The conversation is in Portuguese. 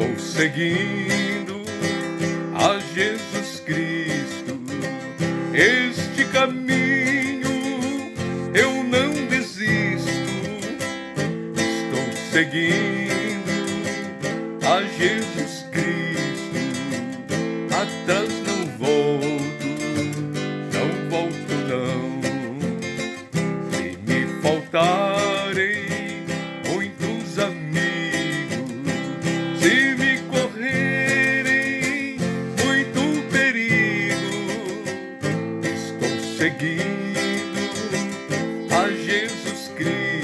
Estou seguindo a Jesus Cristo, este caminho eu não desisto. Estou seguindo a Jesus Cristo, atrás não volto não. Se me faltarem muitos amigos, se me correrem muito perigo, estou seguindo a Jesus Cristo.